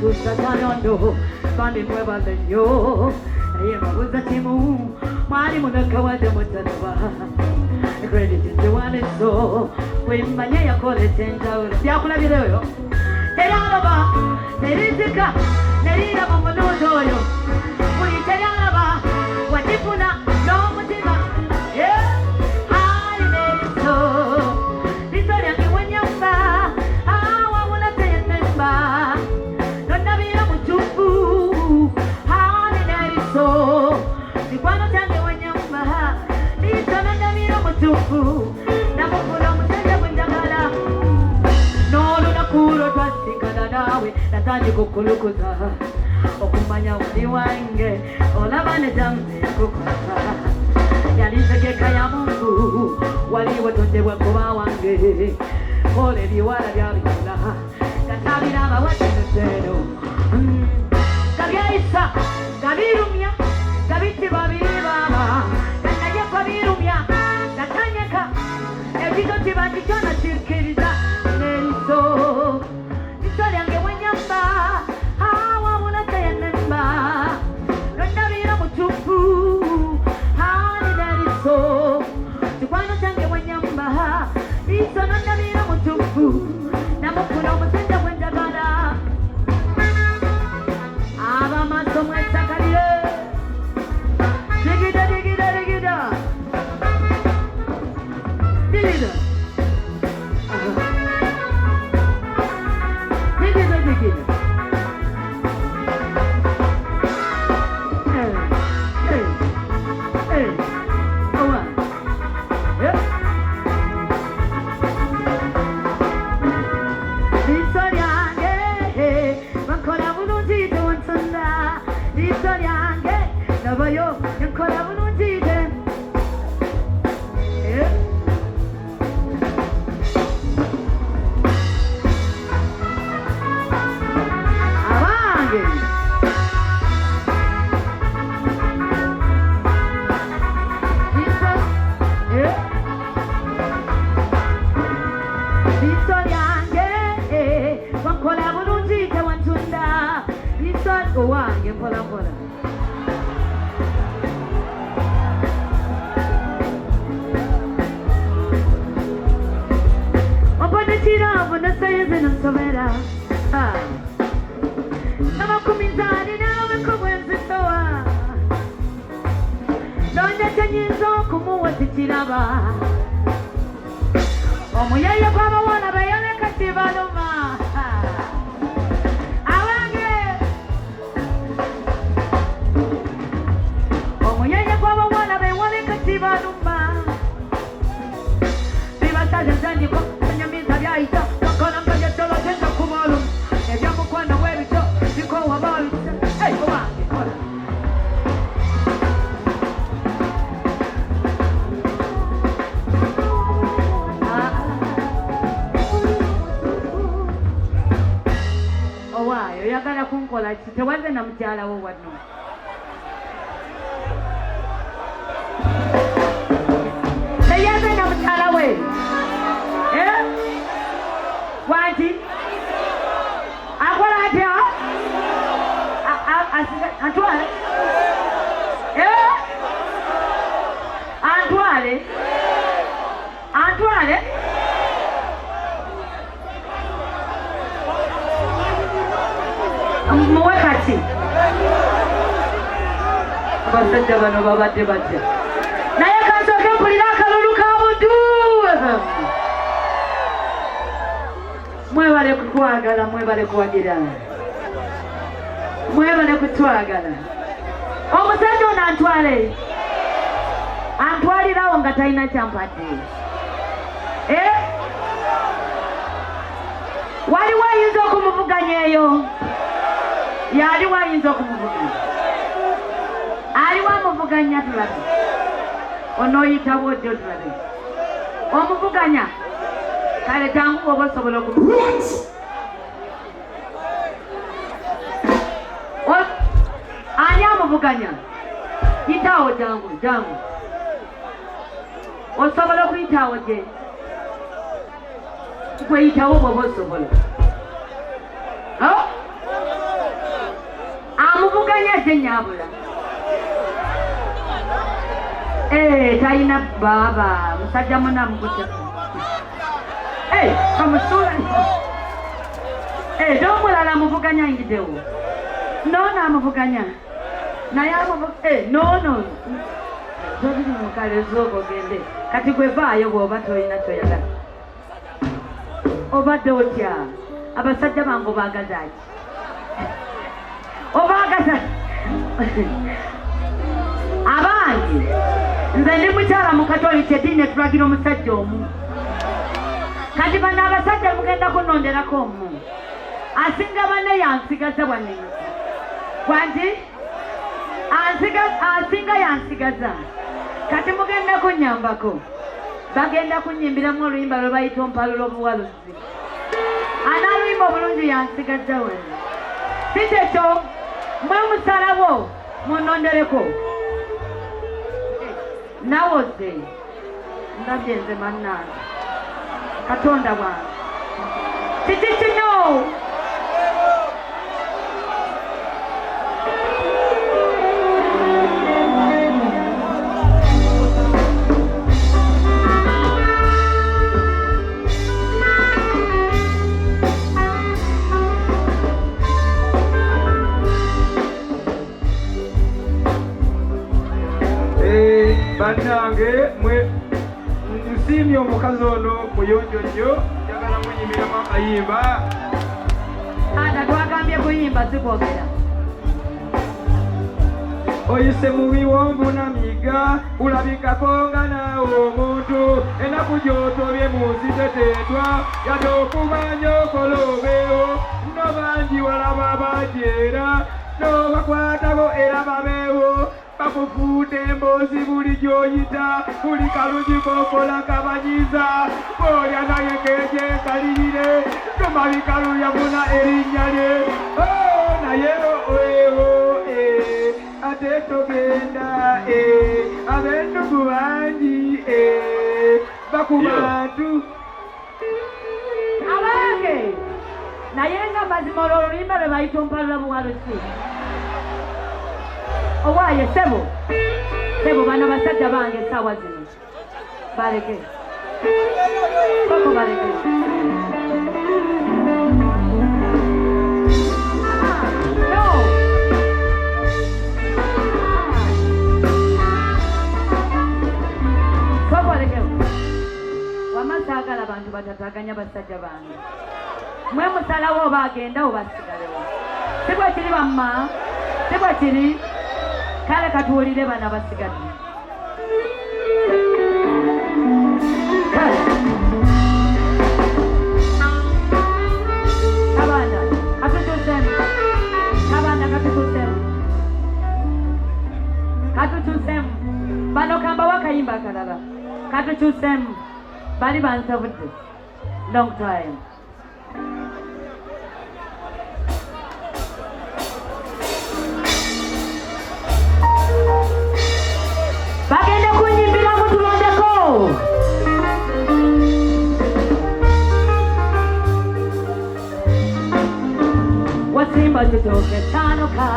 Tusatanyondo kandi mwebale nnyo naye mbabuuza kimu mwalimu nakawadde mutanaba credit nziwaneso bwemmanye yakolesa enjawulo byakulabira oyo teryalaba nerizika neriraba omunuuzi oyo buli teryalaba wakifuna n'omutima ali nebiso liso lyange wenyamba awawula teyenemba nonabira mutufu ali nebiso mikwano gyange wenyamba liso nonabira mutufu namufuna omusajja gwenjagala n'olunaku lwo twasikana naawe natandika okulukuza okumanya wali wange olaba ne jamze yakukosa yali ntegeka ya Mungu waliwo tondebwa kuba wange kola ebiwala byabikola gatabira abawatenoteno gabyayisa gabirumya gabitibwa biribaba ganaye kwa birumya gatanyeka ekito kiba kikyona kirikiriza neriso liso lyange wenyamba awabula teyenemba nondabira mutufu ali neriso kikwano kyange wenyamba liso nondabira mutufu namufuna omusajja gwenjagala abamaso mwesakalire digida digida digida digida digida digida Yo, nkola bulungi de abange liso lyange nkola bulungi de wantunda liso owange mpola mpola Tiravu na sayeze na somera Namakumizani nawe kubwenzi towa Nonye chanyizo kumuwa tichiraba Omuyeye kwa mawana bayane katibaluma Awange Omuyeye kwa mawana bayane katibaluma Viva saja zanji kwa Yaita, wakona mkaja cholo jenga kumalu Ejamu kwa na webi cho, ziko wabalu Hey, uwange, hola Owayo, yagala kunkola tewaze na mjala wo wano Teyaze na mjala we Wanti akola atya Antwale Antwale Antwale Mwekati Basajja bano babadde batya naye kansooke mpulira akalulu ka budu Mwebale kutwagala, mwebale kuwagira Mwebale kutwagala Omusajja ono antwale Antwalirawo nga talina kyampadde Waliwo ayinza okumuvuganya eyo Yaliwo ayinza okumuvuganya Aliwo amuvuganya tulabe Onoyitawo ojjo tulabe Omuvuganya Kale jangu oba osobola okuvuganya Ani amuvuganya Yitawo jangu Osobola okuyitawo gye Kweyitawo bw'oba osobola nyabula taina baba musajja munamukutte kamusula domulala amuvuganya ayingiddewo nono amuvuganya naye nono tobirimukalezooko ogende kati gwe vaayo bw'oba tolina kyoyagala obadde otya abasajja bange obaagaza ki obaagaza abange nze ndi mukyala mu katolika eddiini etulagira omusajja omu kati bano abasajja mugenda kunonderako omu asinga banne yansigaza bwannemisa wanti asinga yansigaza kati mugenda kunyambako bagenda kunyimbiramu oluyimba lwe bayita ompalulo obuwaluzi analuyimba obulungi yansigaza wange si kyekyo mwe musalawo munondereko nawoze ndabye nze mannange katonda bwange kiki kino bannange mwe nsiimye omukazi ono muyonjo nnyo njagala munyimiramu akayimba anda twagambye kuyimba sikwogera oyise mu biwonvu na miga ulabikako nga naawe omuntu enaku gy'otobye mu nsi teteetwa yadde okumanya okola obeewo no bangi walaba bajeera n'obakwatako era babeewo bakufuuta emboozi buli gy'oyita buli kalungi k'okola kabanyiza bw'olya naye keekyekalirire tomabikalu yafuna erinnya lye naye ate togenda ab'ennugu bangi bakubantu abange naye nga mazima olwo oluyimba lwe bayita ompalula buwalusi owaaye sebo bano basajja bange essaawa zino baleke koko baleke koko baleke wamasaagala abantu batataganya basajja bange mwe musalawo oba agenda oba asigalewo si bwe kiri bamma si bwe kiri kale katuwulire bana basigadde kabanda katukyusemu bano kamba wakayimba akalala katukyusemu bali bansabudde long time bagenda kunyimbira mutulondeko wasimba kitoke tanuka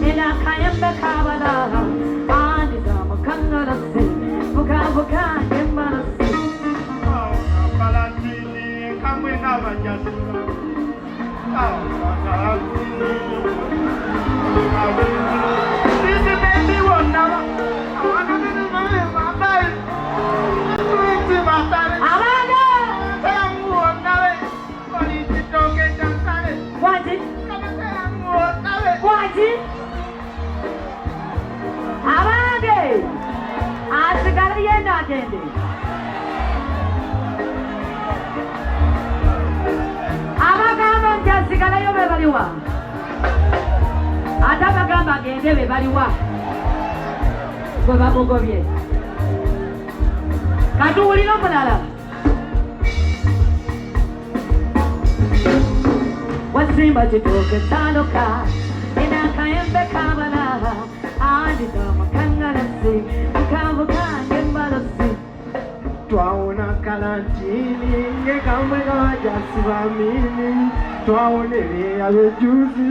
inakayembe kabala andizama kangarasi bukabuka embarasi balatini kamwe n'abanyasura abange asigala yena agende abagamba nti asigalayo be baliwa ate abagamba agende be baliwa gwe bamugobye katuwulira omulala wasimba kituuke tanuka inakayembe kabala andizama kangarasi bukabukange embalasi twawona kalantini ngekamwe ngabajasi bamini twawona ebyeyab'ejuzi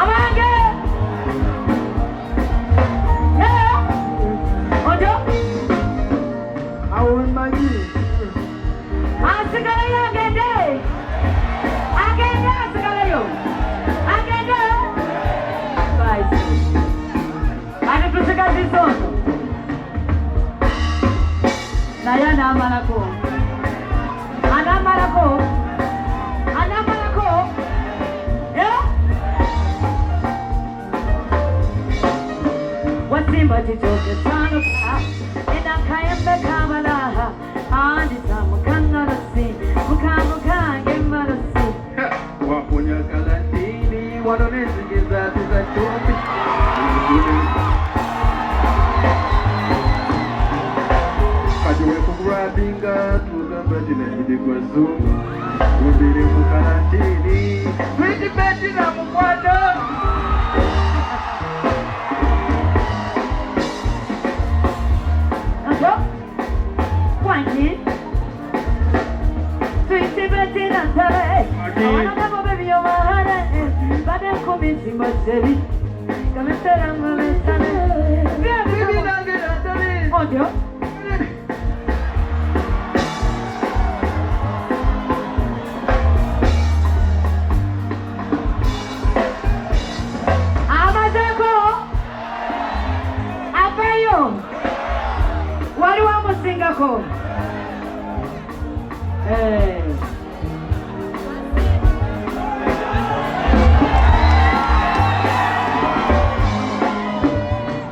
abange ojo awomanyi asigalayo agende asigalayo agende ate tusigaziza ono naye anaamalako wasimba kitoke tanuka enakayembe kamalaha andisa mukangalasi mukamukange malasi waponya kalatini wanonezigeza tuzatombi kati wekugurabinga tugamba tinayidikwa zungu ubiri mukalatini twitibetira mukwano Singapore.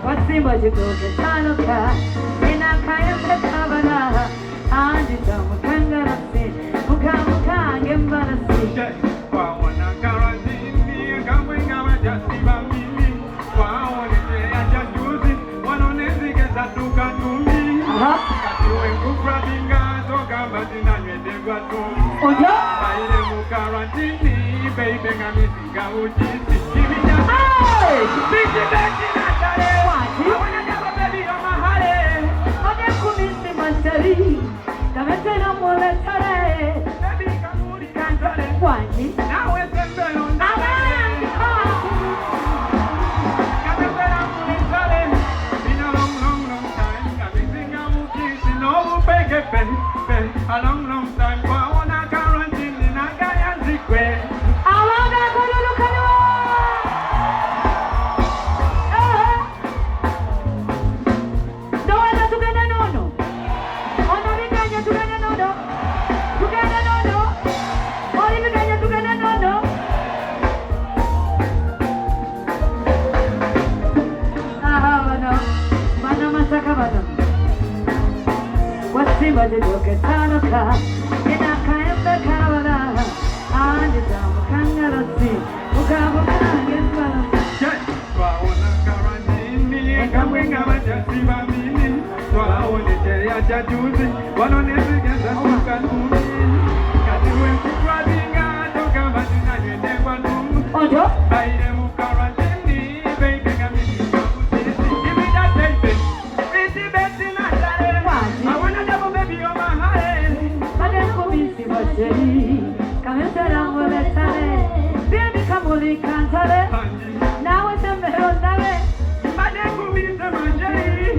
Wasimba jitoke tanuka enakayembe kabalaha andisa mukangalasi mukamukange mbalasi waona karantini kamwenga wajasiba mimi waonete ajajuzi wanonezigeza tukanumi ojo aire mu karantini baby ngamisinga ujisi kimija bichi beti natale awana jaba baby omahale ode kumisi mantari kametera mole tare baby kamuri kantale kwani nawe sembelo ndale kametera mole tare in a long time ngamisinga ujisi no bege pen a long time waona karantini nagaya zikwe awaga kululukano ndoa tugenda nono ono biganya tugenda nono oli biganya tugenda nono bano masaka bano wasimba jitoke tanuka enakayembe kabalaha andisa mukangalasi mukamukange mbalasi twaona karantini kamwenga bajasiba mini twaonekera jajuzi wanonezigeza tukanumi kati wekutwabinga togamba tinanywetekwa tumu ojo aire mu karantini baby ngamisinga ujisi kimija baby bichi beti natale awana jabo baby omahale bade kumisi macheri kametera mole tare baby kamuli kantare nawe sembero ndare bade kumise majeri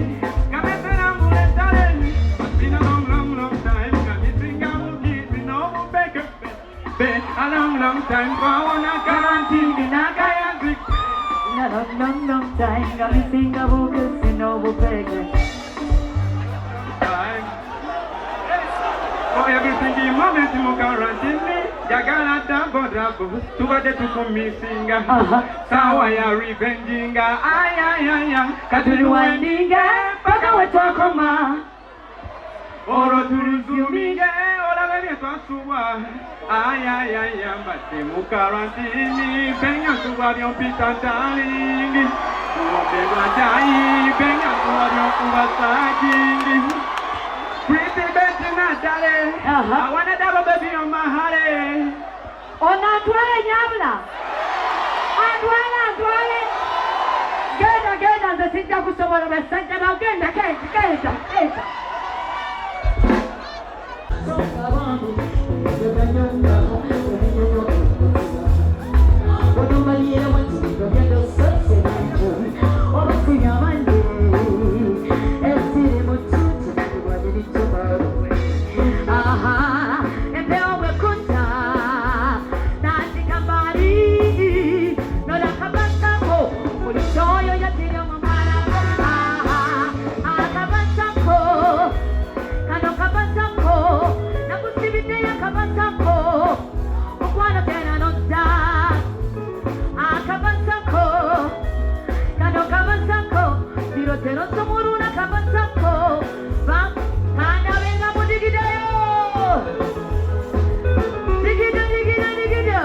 kametera mule tale been a long time ngamisinga ujisi no bege a long time kwaona karantini nagaya zikwe long time kamisinga bukesi nobupege time. For everything in moment mu karantini jagala dabo tubade tukumisinga sawa ya revenginga ayayaya katuli wandinga paka wetwakoma oro turuzuminge olabe byetwasuba ayayaya mbadde mu karantini penya tuba byompita darling obebwa jayi penya tuba byokuba sagingi pretty beti natale awana dabo baby omahale ono atwale nyabula atwale genda nze sijja kusobola basajja bagenda keza aha empewo bwekunta natikambali nolakabasako buli kyoyo yatira mu mala aha akabasako kano kabasako nakusibidde yakabasako mukwano tena nodda akabasako kano kabasako birotero somuruna kabasako kana venga mudigidayo digida digida digida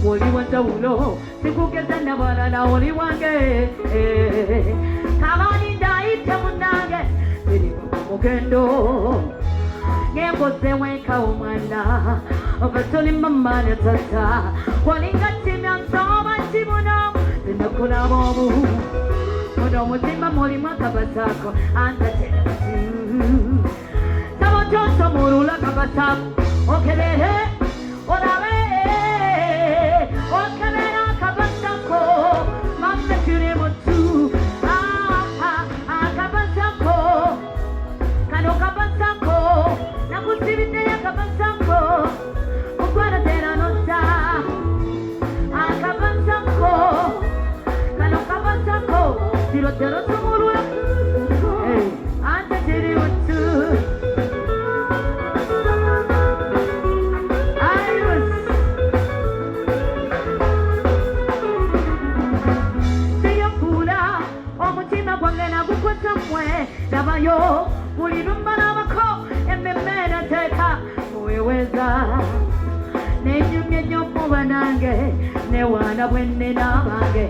oli wanjawulo sikugeza nabalala oli wange kabani ndayite munange biri mugendo ngemboze weka omwana obatoli mama ne tata walinga timya nsoma kimuno zinakulaba obu muno mutima mulimu akabasako antatera sabotonso mulula akabasako okebere olabe okebera akabasako mamme kiri mutu akabasako kano kabasako nakusibidde yakabasako mukwano tera nota akabasako kano kabasako birotero somurula ante tiri mutu Iris seyopula omutima gwange nagukwata mmwe labayo buli lumba nabako emmemmena teeka muweweza nenyumye nnyo muba nange newaana bwenne n'abange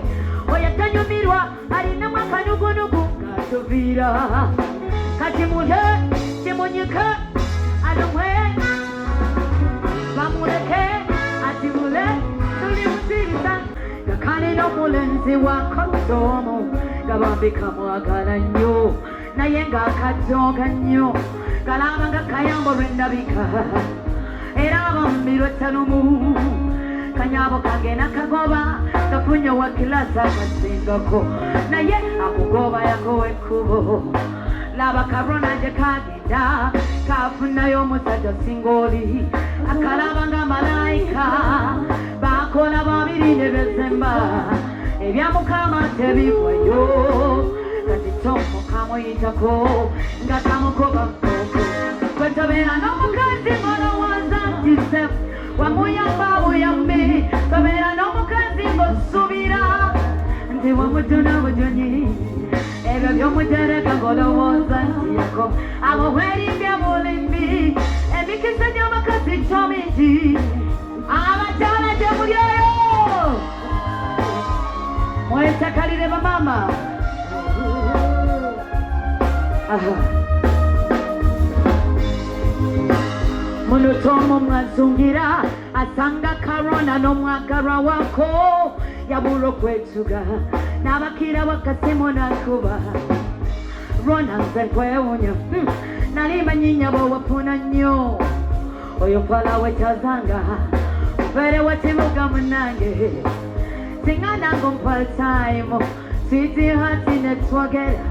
oyatanyumirwa alinamu akanyugunugu ng'atuviira kati mule kimunyike alumwe bamuleke ati mule tuli musiriza gakalina omulenzi wakosoomo gabambika mwagala nnyo naye ng'akajooga nnyo galaba nga kayambo lwendabika era abambirwe talumu kanyabo kange nakagoba kafunye wa kilasa kasingako naye akugoba yakowe kubo laba karona nje kagenda kafunayo omusajja singoli akalaba nga malayika bakola babiri ne bezemba ebyamukama tebigwayo kati tomo kamuyitako nga kamukoba mpogo kwetobeera n'omukazi molowoza ntise wamuyamba buyambi tobeera n'omukazi ng'osubira nti wamujuna bujonyi ebyo by'omutereka ng'olowooza nti yako abo bwerimbye bulimbi emikisa gy'abakazi kyo mingi abakyala gye mulyeyo mwesakalire bamama muno tomo mwazungira asanga karona n'omwagalwa wako yabula okwetuga n'abakira wakasimu nakuba rona nze nkwewunya nali manyinya bwewafuna nnyo oyo mpala wekyazanga mbeere wekibuga munange singa nange mpaltime switi hati netwogera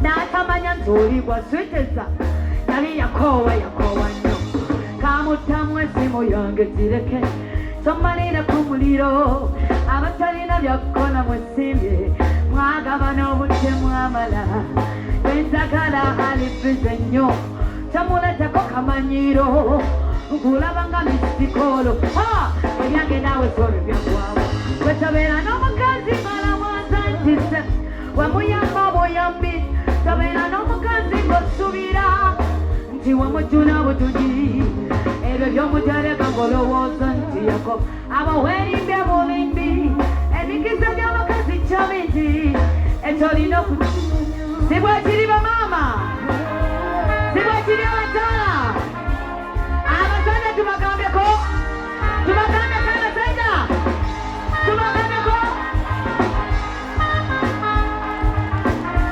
n'atamanya nti olibwa switeza yali yakoowa nnyo kamutamu esimu yange gireke tomalira ku muliro abatalina byakukola mwesimbye mwagaba n'obudde mwamala bwensagala alibize nnyo tamuletako kamanyiro nkulaba nga misikolo ebyange naawe solo byagwawo wetabeera n'omukazi malawaza ntise wamuyamba buyambi tabeera n'omukazi ng'osubira nti wamujuna butugi ebyo by'omutereka ng'olowooza nti yako abo weerimbye bulimbi emikisa gy'abakazi kyo mingi ekyolina si bwekiri bamaama si bwekiri abakyala abasajja tubagambeko abasajja tubagambeko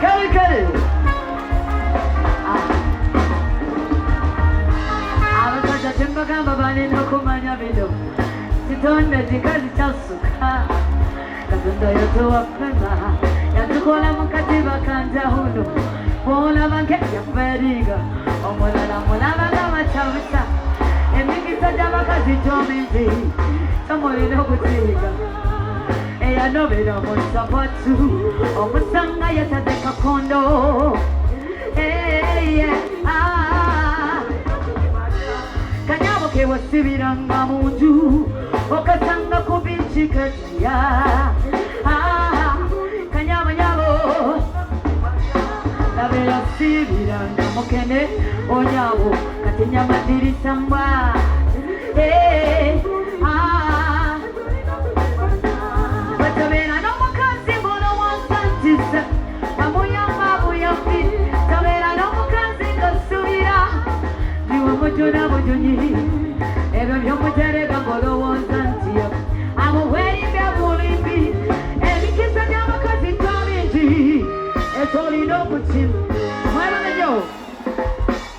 kale abasajja tembagamba balina okumanya bino kitonde kikazi kyasuka katonda yatuwa pema yatukola mu katiba kanjawulo wange yaferiga omulala mulabaga macabuca emikisa gy'abakazi gyomingi tomulina okutiiga eyanobera mu sapatu omusanga yatadde kakondo kanyabo kewasibiranga mu nju okasanga ku bici katiya kanyabonyabo labera sibiranga mukene onyabo kati nyamadirisa mbwa batabera n'omukazi ngono wansantisa amuyamba buyambi tabera n'omukazi ngosubira ndiwe mujuna bujunyi ebyo byomuterega ngolowooza nti amuwerimbe bulimbi emikisa gy'abakazi tobingi etolina okukima mwebalejo